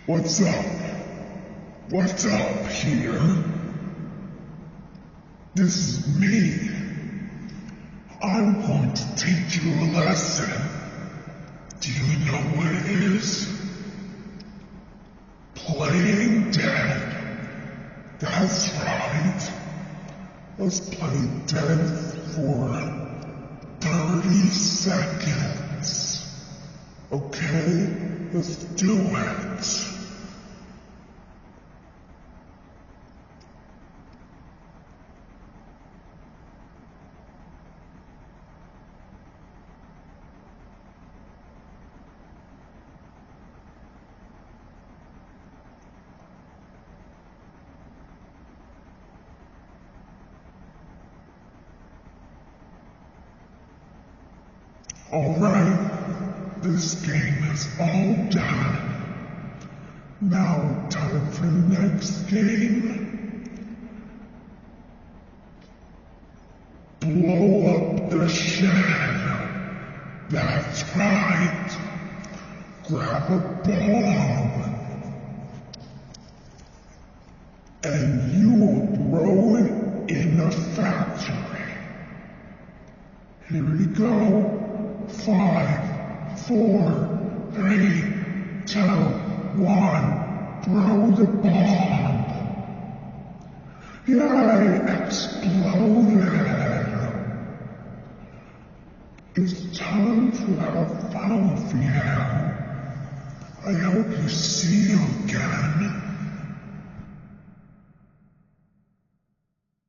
What's up? What's up here? This is me. I'm going to teach you a lesson. Do you know what it is? Playing dead. That's right. Let's play dead for 30 seconds. Okay? Let's do it. Alright, this game is all done. Now time for the next game. Blow up the shed. That's right. Grab a bomb. And you will throw it in the factory. Here we go. 5, 4, 3, 2, 1. Throw the bomb. Yay! Exploded. It's time to have fun, Theo. I hope you see you again.